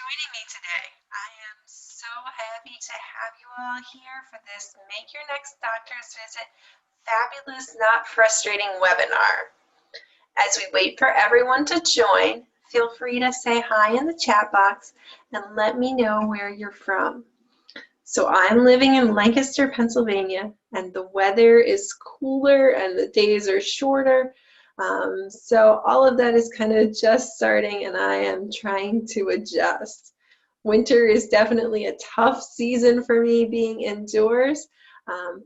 joining me today. I am so happy to have you all here for this Make Your Next Doctor's Visit Fabulous Not Frustrating webinar. As we wait for everyone to join, feel free to say hi in the chat box and let me know where you're from. So I'm living in Lancaster, Pennsylvania, and the weather is cooler and the days are shorter. So all of that is kind of just starting, and I am trying to adjust. Winter is definitely a tough season for me being indoors,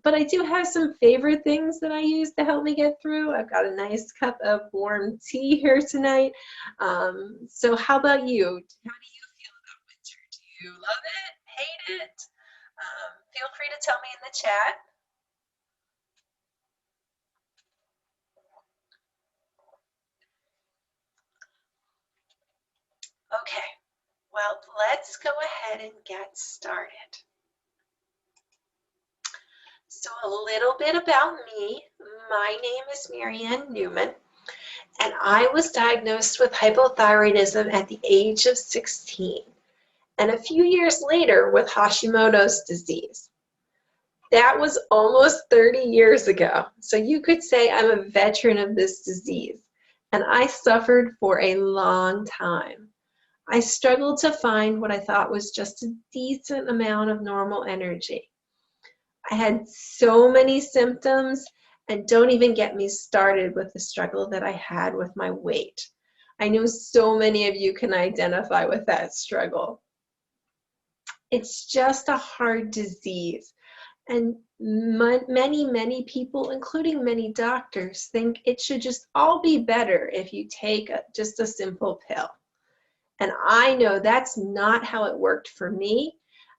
but I do have some favorite things that I use to help me get through. I've got a nice cup of warm tea here tonight. So how about you? How do you feel about winter? Do you love it, hate it? Feel free to tell me in the chat. Okay, well, let's go ahead and get started. So a little bit about me. My name is Marianne Newman, and I was diagnosed with hypothyroidism at the age of 16, and a few years later with Hashimoto's disease. That was almost 30 years ago, so you could say I'm a veteran of this disease, and I suffered for a long time. I struggled to find what I thought was just a decent amount of normal energy. I had so many symptoms, and don't even get me started with the struggle that I had with my weight. I know so many of you can identify with that struggle. It's just a hard disease, and many people, including many doctors, think it should just all be better if you take just a simple pill. And I know that's not how it worked for me.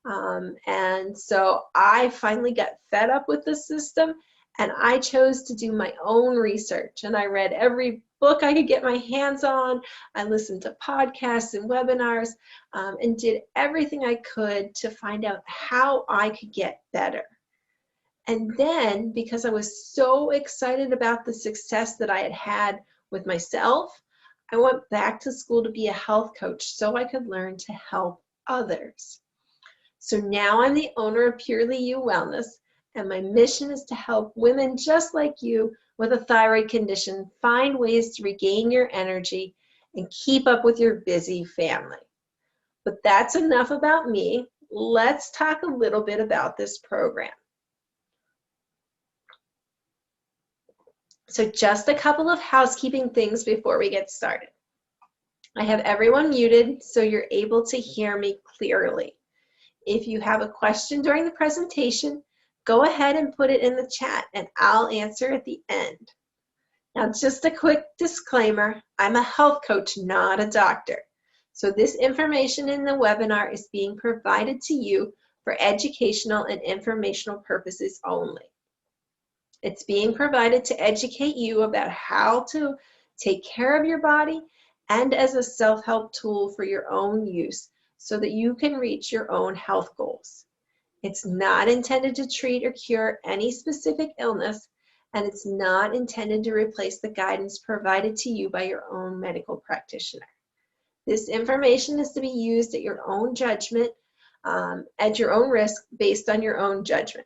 And so I finally got fed up with the system, and I chose to do my own research. And I read every book I could get my hands on. I listened to podcasts and webinars, and did everything I could to find out how I could get better. And then, because I was so excited about the success that I had had with myself, I went back to school to be a health coach so I could learn to help others. So now I'm the owner of Purely You Wellness, and my mission is to help women just like you with a thyroid condition find ways to regain your energy and keep up with your busy family. But that's enough about me. Let's talk a little bit about this program. So just a couple of housekeeping things before we get started. I have everyone muted so you're able to hear me clearly. If you have a question during the presentation, go ahead and put it in the chat and I'll answer at the end. Now, just a quick disclaimer, I'm a health coach, not a doctor. So this information in the webinar is being provided to you for educational and informational purposes only. It's being provided to educate you about how to take care of your body and as a self-help tool for your own use so that you can reach your own health goals. It's not intended to treat or cure any specific illness, and it's not intended to replace the guidance provided to you by your own medical practitioner. This information is to be used at your own judgment, at your own risk, based on your own judgment.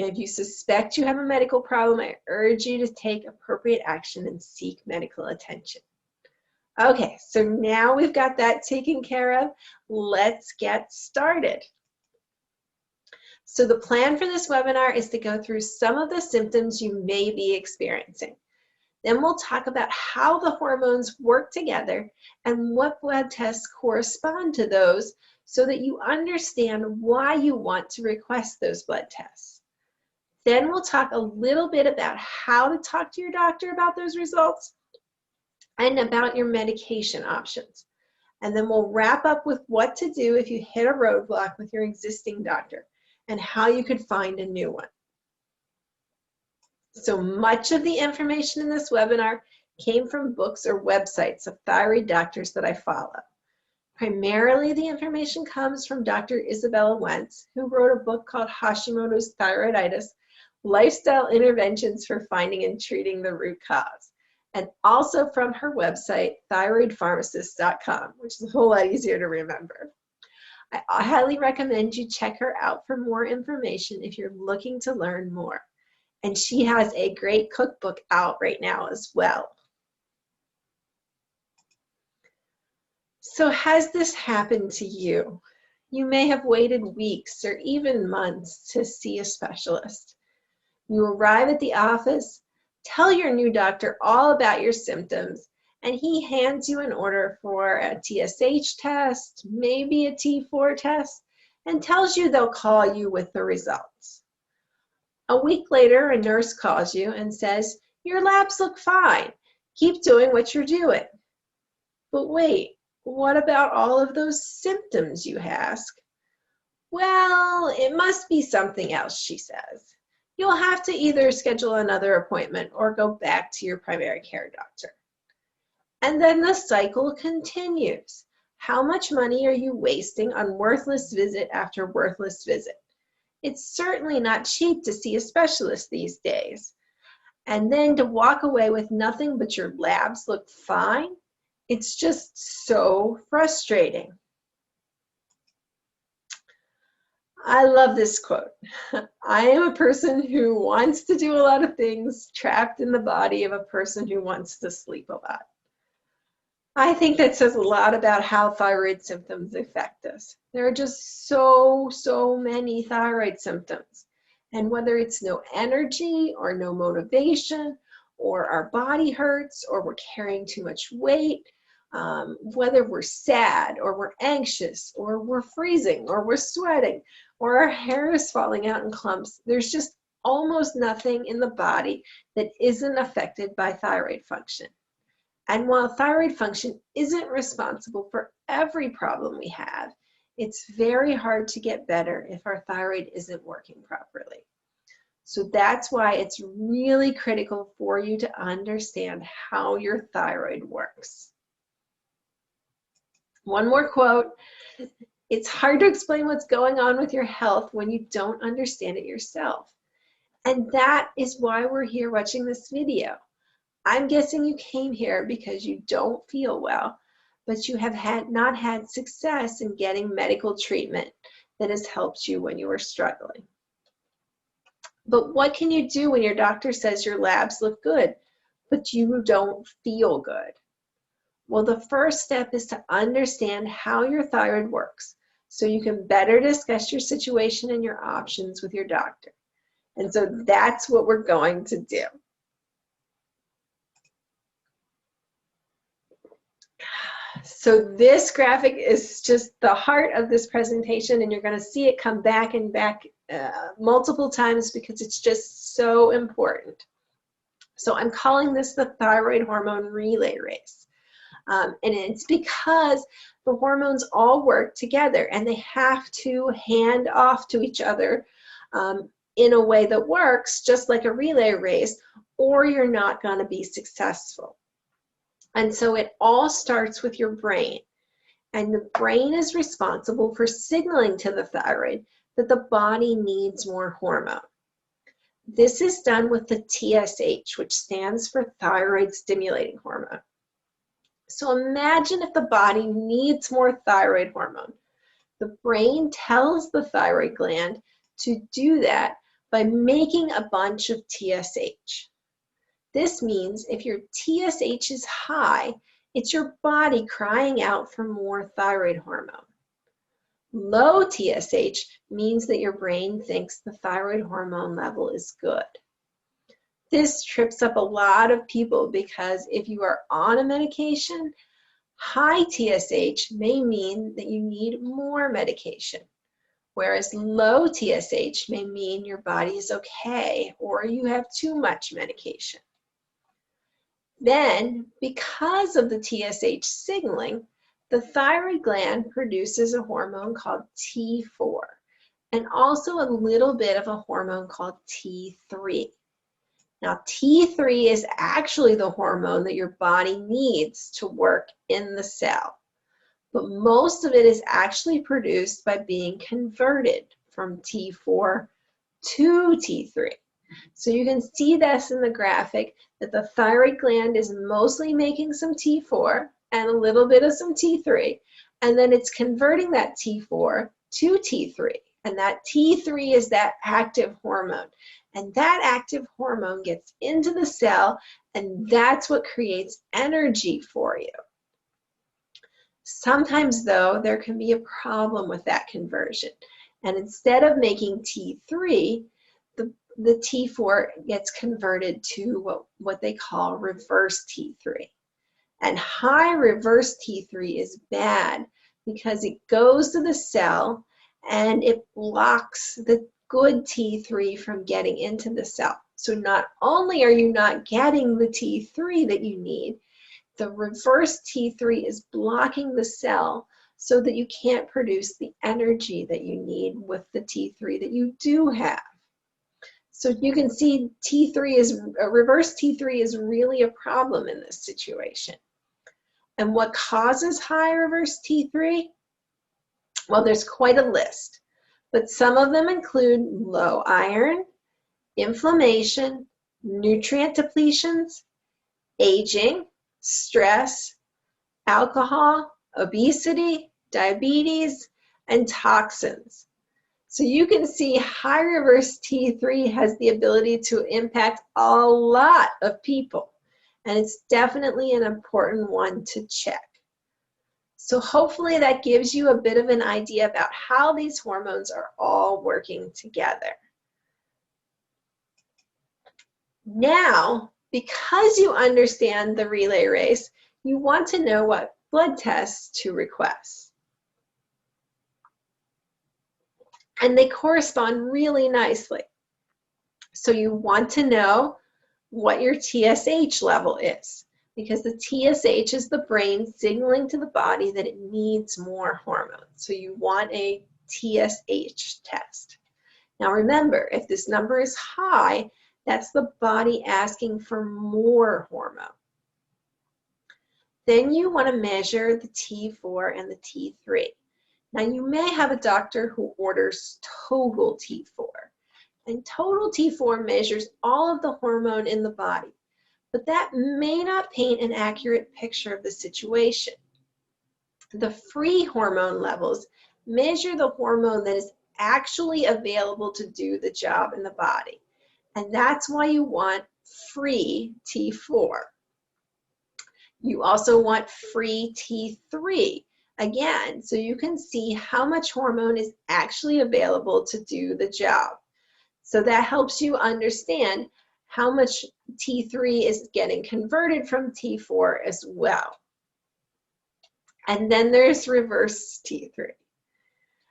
And if you suspect you have a medical problem, I urge you to take appropriate action and seek medical attention. Okay, so now we've got that taken care of. Let's get started. So the plan for this webinar is to go through some of the symptoms you may be experiencing. Then we'll talk about how the hormones work together and what blood tests correspond to those so that you understand why you want to request those blood tests. Then we'll talk a little bit about how to talk to your doctor about those results and about your medication options. And then we'll wrap up with what to do if you hit a roadblock with your existing doctor and how you could find a new one. So much of the information in this webinar came from books or websites of thyroid doctors that I follow. Primarily, the information comes from Dr. Isabella Wentz, who wrote a book called Hashimoto's Thyroiditis, Lifestyle Interventions for Finding and Treating the Root Cause. and also from her website, thyroidpharmacist.com, which is a whole lot easier to remember. I highly recommend you check her out for more information if you're looking to learn more. And she has a great cookbook out right now as well. So has this happened to you? You may have waited weeks or even months to see a specialist. You arrive at the office, tell your new doctor all about your symptoms, and he hands you an order for a TSH test, maybe a T4 test, and tells you they'll call you with the results. A week later, a nurse calls you and says, "Your labs look fine. Keep doing what you're doing." But wait, what about all of those symptoms, you ask? Well, it must be something else, she says. You'll have to either schedule another appointment or go back to your primary care doctor. And then the cycle continues. How much money are you wasting on worthless visit after worthless visit? It's certainly not cheap to see a specialist these days. And then to walk away with nothing but your labs look fine, it's just so frustrating. I love this quote. I am a person who wants to do a lot of things trapped in the body of a person who wants to sleep a lot. I think that says a lot about how thyroid symptoms affect us. There are just so many thyroid symptoms. And whether it's no energy or no motivation, or our body hurts, or we're carrying too much weight, whether we're sad or we're anxious or we're freezing or we're sweating or our hair is falling out in clumps, there's just almost nothing in the body that isn't affected by thyroid function. And while thyroid function isn't responsible for every problem we have, it's very hard to get better if our thyroid isn't working properly. So that's why it's really critical for you to understand how your thyroid works. One more quote. It's hard to explain what's going on with your health when you don't understand it yourself. And that is why we're here watching this video. I'm guessing you came here because you don't feel well, but you have not had success in getting medical treatment that has helped you when you were struggling. But what can you do when your doctor says your labs look good, but you don't feel good? Well, the first step is to understand how your thyroid works so you can better discuss your situation and your options with your doctor. And so that's what we're going to do. So this graphic is just the heart of this presentation, and you're going to see it come back and back multiple times because it's just so important. So I'm calling this the thyroid hormone relay race. And it's because the hormones all work together and they have to hand off to each other in a way that works just like a relay race, or you're not going to be successful. And so it all starts with your brain. And the brain is responsible for signaling to the thyroid that the body needs more hormone. This is done with the TSH, which stands for thyroid stimulating hormone. So imagine if the body needs more thyroid hormone. The brain tells the thyroid gland to do that by making a bunch of TSH. This means if your TSH is high, it's your body crying out for more thyroid hormone. Low TSH means that your brain thinks the thyroid hormone level is good. This trips up a lot of people because if you are on a medication, high TSH may mean that you need more medication, whereas low TSH may mean your body is okay or you have too much medication. Then, because of the TSH signaling, the thyroid gland produces a hormone called T4 and also a little bit of a hormone called T3. Now, T3 is actually the hormone that your body needs to work in the cell, but most of it is actually produced by being converted from T4 to T3. So you can see this in the graphic that the thyroid gland is mostly making some T4 and a little bit of some T3, and then it's converting that T4 to T3, and that T3 is that active hormone, and that active hormone gets into the cell, and that's what creates energy for you. Sometimes, though, there can be a problem with that conversion, and instead of making T3, the T4 gets converted to what they call reverse T3. And high reverse T3 is bad because it goes to the cell and it blocks the good T3 from getting into the cell. So not only are you not getting the T3 that you need, the reverse T3 is blocking the cell so that you can't produce the energy that you need with the T3 that you do have. So you can see reverse T3 is really a problem in this situation. And what causes high reverse T3? Well, there's quite a list, but some of them include low iron, inflammation, nutrient depletions, aging, stress, alcohol, obesity, diabetes, and toxins. So you can see high reverse T3 has the ability to impact a lot of people, and it's definitely an important one to check. So hopefully that gives you a bit of an idea about how these hormones are all working together. Now, because you understand the relay race, you want to know what blood tests to request. And they correspond really nicely. So you want to know what your TSH level is, because the TSH is the brain signaling to the body that it needs more hormones. So you want a TSH test. Now remember, if this number is high, that's the body asking for more hormone. Then you want to measure the T4 and the T3. Now you may have a doctor who orders total T4. And total T4 measures all of the hormone in the body, but that may not paint an accurate picture of the situation. The free hormone levels measure the hormone that is actually available to do the job in the body, and that's why you want free T4. You also want free T3, again, so you can see how much hormone is actually available to do the job. So that helps you understand how much T3 is getting converted from T4 as well. And then there's reverse T3.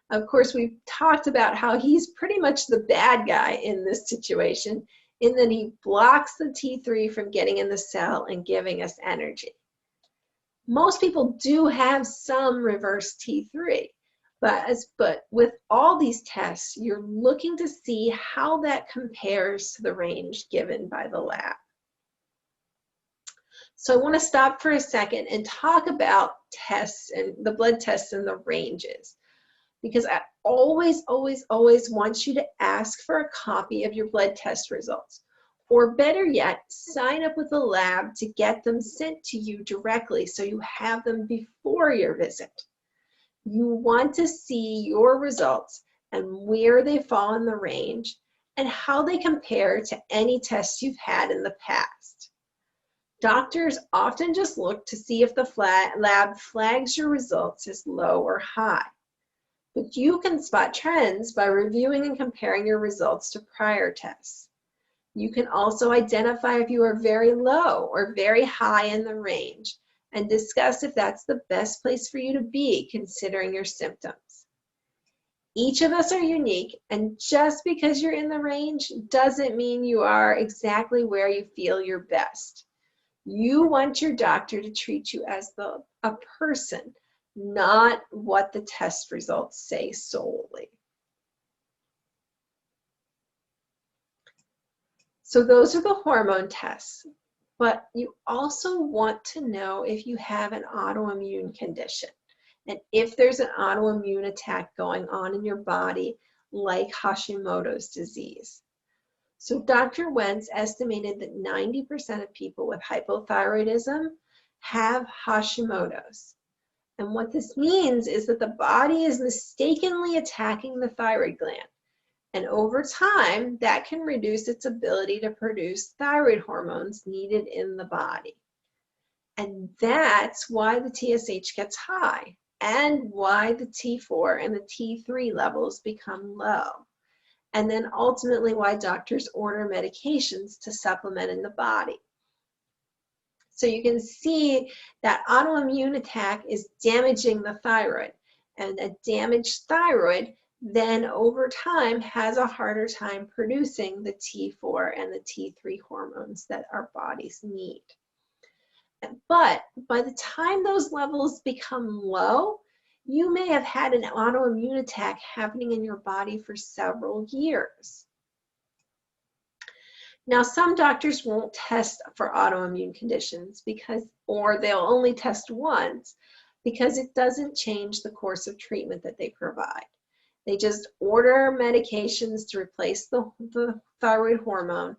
Of course, we've talked about how he's pretty much the bad guy in this situation, in that he blocks the T3 from getting in the cell and giving us energy. Most people do have some reverse T3. But with all these tests, you're looking to see how that compares to the range given by the lab. So I want to stop for a second and talk about tests and the blood tests and the ranges, because I always want you to ask for a copy of your blood test results, or better yet, sign up with the lab to get them sent to you directly so you have them before your visit. You want to see your results and where they fall in the range and how they compare to any tests you've had in the past. Doctors often just look to see if the lab flags your results as low or high. But you can spot trends by reviewing and comparing your results to prior tests. You can also identify if you are very low or very high in the range, and discuss if that's the best place for you to be considering your symptoms. Each of us are unique, and just because you're in the range doesn't mean you are exactly where you feel your best. You want your doctor to treat you as a person, not what the test results say solely. So those are the hormone tests. But you also want to know if you have an autoimmune condition and if there's an autoimmune attack going on in your body, like Hashimoto's disease. So Dr. Wentz estimated that 90% of people with hypothyroidism have Hashimoto's. And what this means is that the body is mistakenly attacking the thyroid gland. And over time, that can reduce its ability to produce thyroid hormones needed in the body. And that's why the TSH gets high and why the T4 and the T3 levels become low. And then ultimately why doctors order medications to supplement in the body. So you can see that autoimmune attack is damaging the thyroid, and a damaged thyroid then over time has a harder time producing the T4 and the T3 hormones that our bodies need. But by the time those levels become low, you may have had an autoimmune attack happening in your body for several years. Now, some doctors won't test for autoimmune conditions or they'll only test once because it doesn't change the course of treatment that they provide. They just order medications to replace the thyroid hormone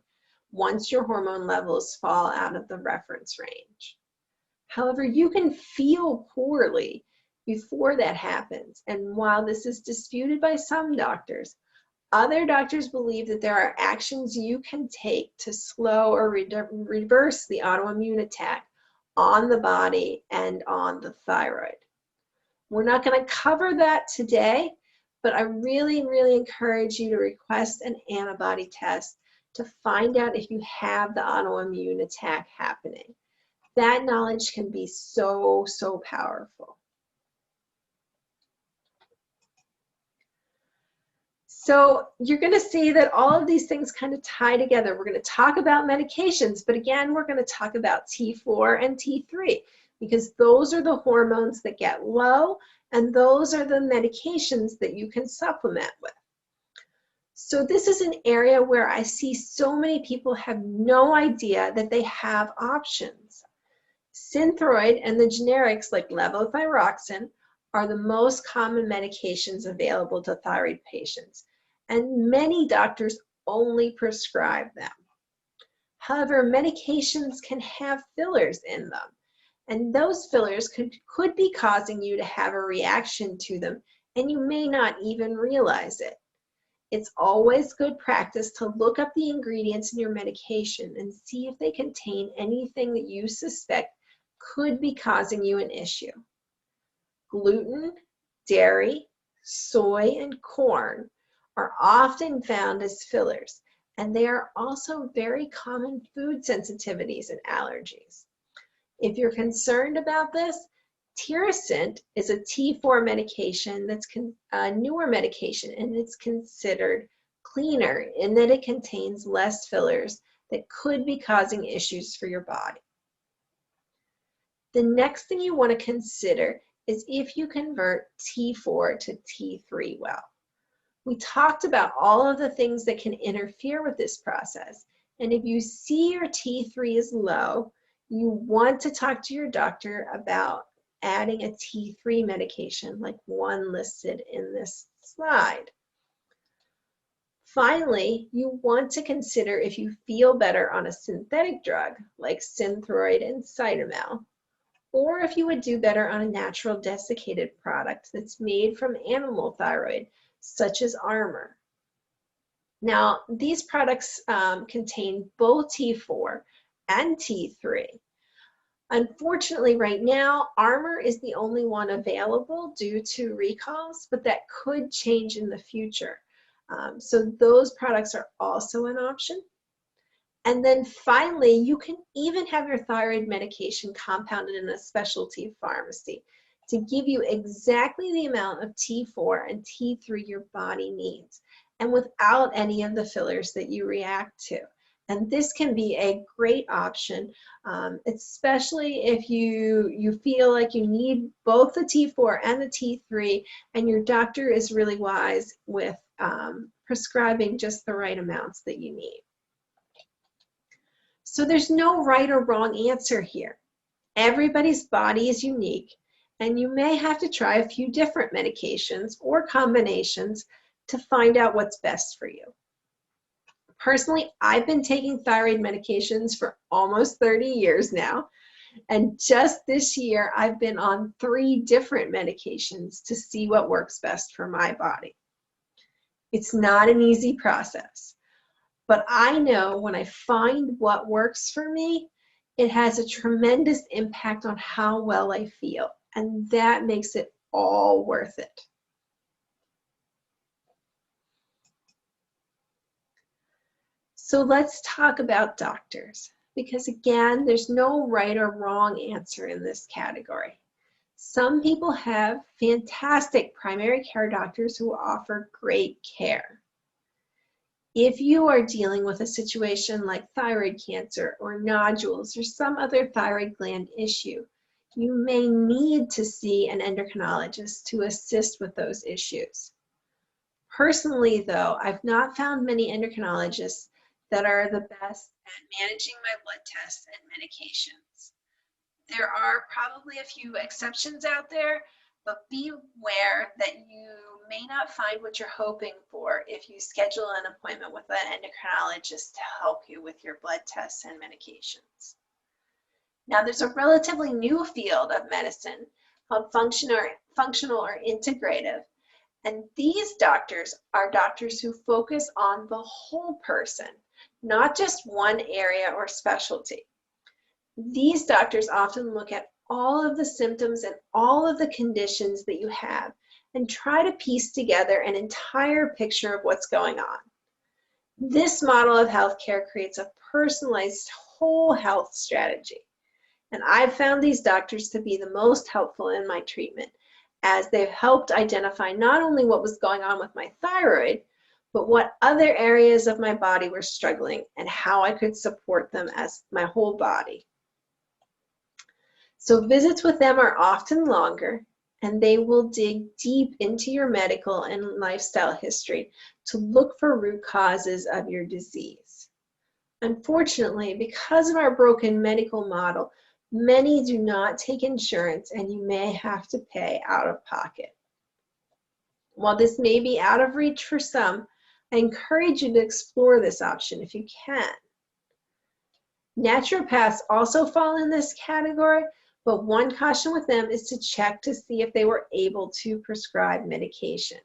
once your hormone levels fall out of the reference range. However, you can feel poorly before that happens. And while this is disputed by some doctors, other doctors believe that there are actions you can take to slow or reverse the autoimmune attack on the body and on the thyroid. We're not going to cover that today, but I really, really encourage you to request an antibody test to find out if you have the autoimmune attack happening. That knowledge can be so, so powerful. So you're going to see that all of these things kind of tie together. We're going to talk about medications, but again, we're going to talk about T4 and T3 because those are the hormones that get low, and those are the medications that you can supplement with. So this is an area where I see so many people have no idea that they have options. Synthroid and the generics like levothyroxine are the most common medications available to thyroid patients, and many doctors only prescribe them. However, medications can have fillers in them, and those fillers could be causing you to have a reaction to them, and you may not even realize it. It's always good practice to look up the ingredients in your medication and see if they contain anything that you suspect could be causing you an issue. Gluten, dairy, soy, and corn are often found as fillers, and they are also very common food sensitivities and allergies. If you're concerned about this, Tirosint is a T4 medication that's a newer medication, and it's considered cleaner in that it contains less fillers that could be causing issues for your body. The next thing you want to consider is if you convert T4 to T3 well. We talked about all of the things that can interfere with this process, and if you see your T3 is low, you want to talk to your doctor about adding a T3 medication like one listed in this slide. Finally, you want to consider if you feel better on a synthetic drug like Synthroid and Cytomel, or if you would do better on a natural desiccated product that's made from animal thyroid, such as Armour. Now, these products contain both T4 and T3. Unfortunately, right now, Armour is the only one available due to recalls, but that could change in the future. So those products are also an option. And then finally, you can even have your thyroid medication compounded in a specialty pharmacy to give you exactly the amount of T4 and T3 your body needs, and without any of the fillers that you react to. And this can be a great option, especially if you feel like you need both the T4 and the T3, and your doctor is really wise with prescribing just the right amounts that you need. So there's no right or wrong answer here. Everybody's body is unique, and you may have to try a few different medications or combinations to find out what's best for you. Personally, I've been taking thyroid medications for almost 30 years now. And just this year, I've been on 3 different medications to see what works best for my body. It's not an easy process, but I know when I find what works for me, it has a tremendous impact on how well I feel, and that makes it all worth it. So let's talk about doctors, because again, there's no right or wrong answer in this category. Some people have fantastic primary care doctors who offer great care. If you are dealing with a situation like thyroid cancer or nodules or some other thyroid gland issue, you may need to see an endocrinologist to assist with those issues. Personally, though, I've not found many endocrinologists that are the best at managing my blood tests and medications. There are probably a few exceptions out there, but beware that you may not find what you're hoping for if you schedule an appointment with an endocrinologist to help you with your blood tests and medications. Now, there's a relatively new field of medicine called functional or integrative, and these doctors are doctors who focus on the whole person, not just one area or specialty. These doctors often look at all of the symptoms and all of the conditions that you have and try to piece together an entire picture of what's going on. This model of healthcare creates a personalized whole health strategy. And I've found these doctors to be the most helpful in my treatment, as they've helped identify not only what was going on with my thyroid, but what other areas of my body were struggling and how I could support them as my whole body. So visits with them are often longer, and they will dig deep into your medical and lifestyle history to look for root causes of your disease. Unfortunately, because of our broken medical model, many do not take insurance, and you may have to pay out of pocket. While this may be out of reach for some, I encourage you to explore this option if you can. Naturopaths also fall in this category, but one caution with them is to check to see if they were able to prescribe medication,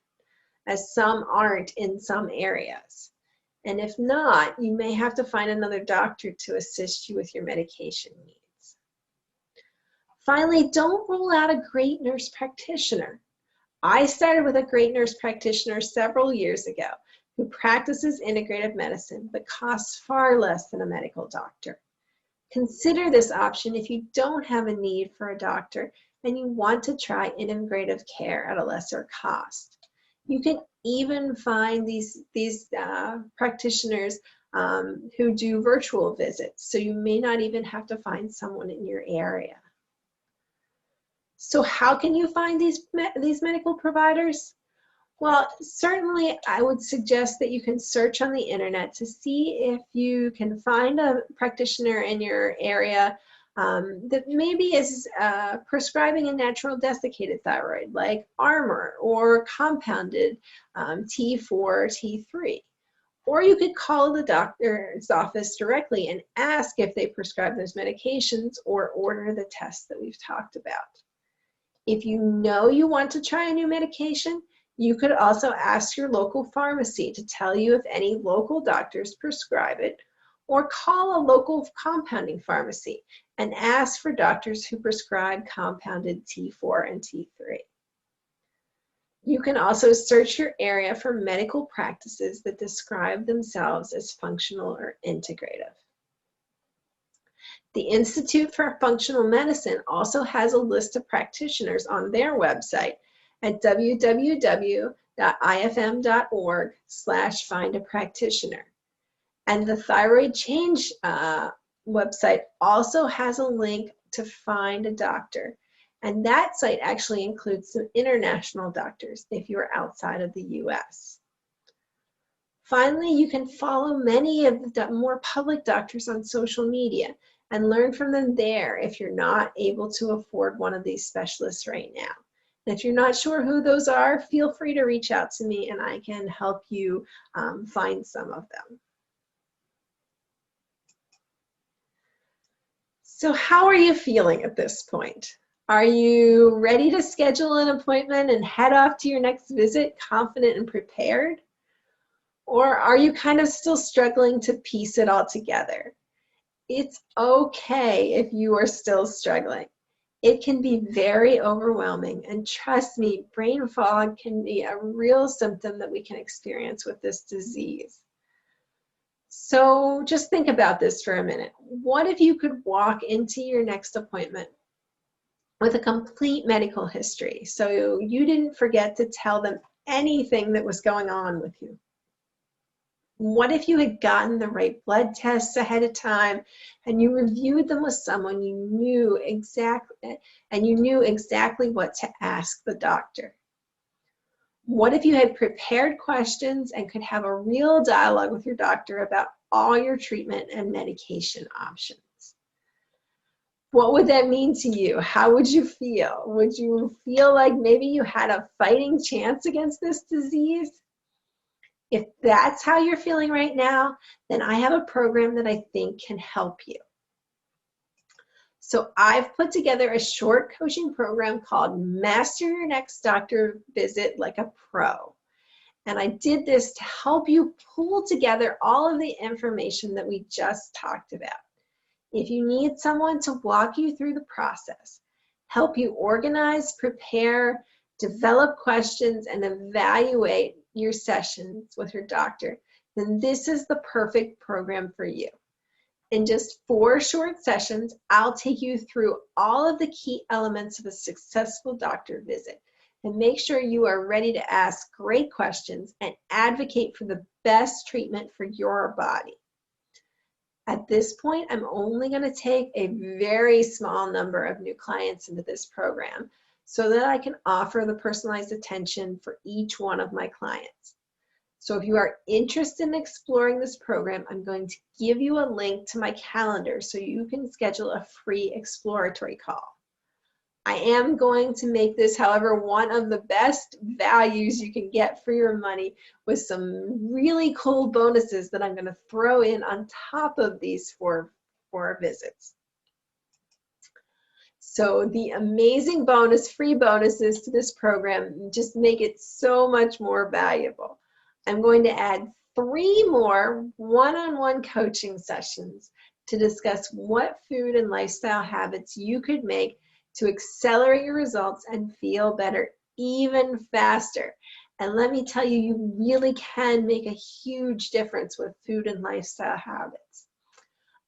as some aren't in some areas. And if not, you may have to find another doctor to assist you with your medication needs. Finally, don't rule out a great nurse practitioner. I started with a great nurse practitioner several years ago who practices integrative medicine but costs far less than a medical doctor. Consider this option if you don't have a need for a doctor and you want to try integrative care at a lesser cost. You can even find these practitioners who do virtual visits, so you may not even have to find someone in your area. So how can you find these medical providers? Well, certainly I would suggest that you can search on the internet to see if you can find a practitioner in your area that maybe is prescribing a natural desiccated thyroid like Armour or compounded T4, T3. Or you could call the doctor's office directly and ask if they prescribe those medications or order the tests that we've talked about. If you know you want to try a new medication, you could also ask your local pharmacy to tell you if any local doctors prescribe it, or call a local compounding pharmacy and ask for doctors who prescribe compounded T4 and T3. You can also search your area for medical practices that describe themselves as functional or integrative. The Institute for Functional Medicine also has a list of practitioners on their website at www.ifm.org/find-a-practitioner. And the Thyroid Change website also has a link to find a doctor. And that site actually includes some international doctors if you're outside of the US. Finally, you can follow many of the more public doctors on social media and learn from them there if you're not able to afford one of these specialists right now. And if you're not sure who those are, feel free to reach out to me and I can help you find some of them. So how are you feeling at this point? Are you ready to schedule an appointment and head off to your next visit confident and prepared? Or are you kind of still struggling to piece it all together? It's okay if you are still struggling. It can be very overwhelming, and trust me, brain fog can be a real symptom that we can experience with this disease. So just think about this for a minute. What if you could walk into your next appointment with a complete medical history, so you didn't forget to tell them anything that was going on with you? What if you had gotten the right blood tests ahead of time and you reviewed them with someone you knew exactly what to ask the doctor? What if you had prepared questions and could have a real dialogue with your doctor about all your treatment and medication options? What would that mean to you? How would you feel? Would you feel like maybe you had a fighting chance against this disease? If that's how you're feeling right now, then I have a program that I think can help you. So I've put together a short coaching program called Master Your Next Doctor Visit Like a Pro. And I did this to help you pull together all of the information that we just talked about. If you need someone to walk you through the process, help you organize, prepare, develop questions, and evaluate your sessions with your doctor, then this is the perfect program for you. In just 4 short sessions, I'll take you through all of the key elements of a successful doctor visit and make sure you are ready to ask great questions and advocate for the best treatment for your body. At this point, I'm only going to take a very small number of new clients into this program so that I can offer the personalized attention for each one of my clients. So if you are interested in exploring this program, I'm going to give you a link to my calendar so you can schedule a free exploratory call. I am going to make this, however, one of the best values you can get for your money with some really cool bonuses that I'm going to throw in on top of these four visits. So the amazing free bonuses to this program just make it so much more valuable. I'm going to add 3 more one-on-one coaching sessions to discuss what food and lifestyle habits you could make to accelerate your results and feel better even faster. And let me tell you, you really can make a huge difference with food and lifestyle habits.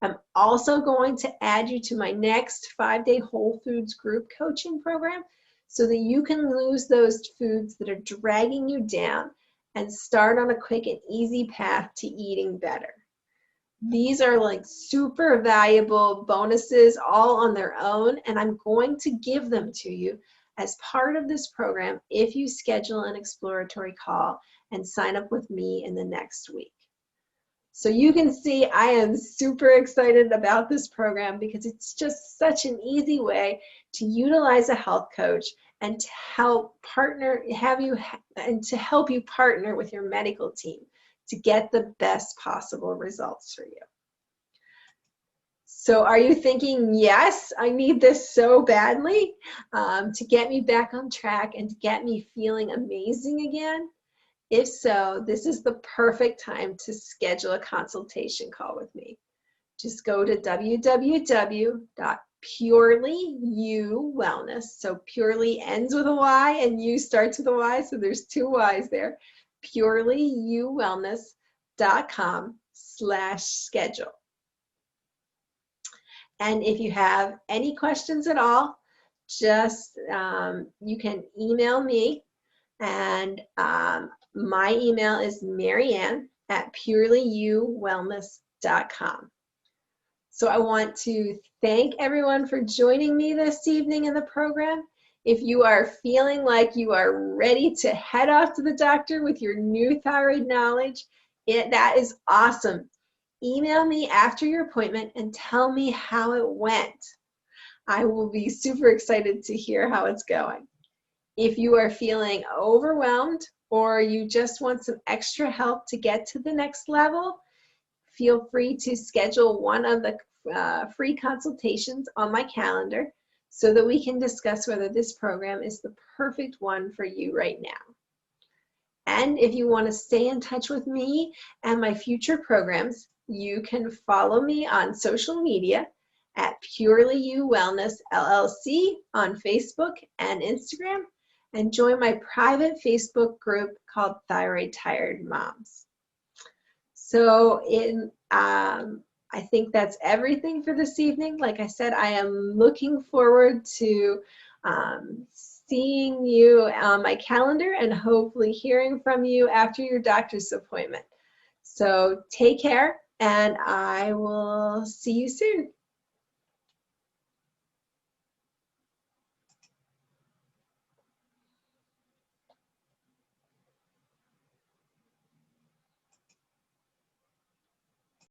I'm also going to add you to my next 5-day Whole Foods group coaching program so that you can lose those foods that are dragging you down and start on a quick and easy path to eating better. These are like super valuable bonuses all on their own, and I'm going to give them to you as part of this program if you schedule an exploratory call and sign up with me in the next week. So you can see I am super excited about this program because it's just such an easy way to utilize a health coach and to help you partner with your medical team to get the best possible results for you. So are you thinking, yes, I need this so badly to get me back on track and to get me feeling amazing again? If so, this is the perfect time to schedule a consultation call with me. Just go to www.purelyyouwellness. So purely ends with a Y and you starts with a Y, so there's 2 Y's there. purelyyouwellness.com/schedule. And if you have any questions at all, just you can email me, and my email is maryann@purelyyouwellness.com. So I want to thank everyone for joining me this evening in the program. If you are feeling like you are ready to head off to the doctor with your new thyroid knowledge, that is awesome. Email me after your appointment and tell me how it went. I will be super excited to hear how it's going. If you are feeling overwhelmed or you just want some extra help to get to the next level, feel free to schedule one of the free consultations on my calendar so that we can discuss whether this program is the perfect one for you right now. And if you want to stay in touch with me and my future programs, you can follow me on social media at Purely You Wellness LLC on Facebook and Instagram, and join my private Facebook group called Thyroid Tired Moms. So I think that's everything for this evening. Like I said, I am looking forward to seeing you on my calendar and hopefully hearing from you after your doctor's appointment. So take care, and I will see you soon.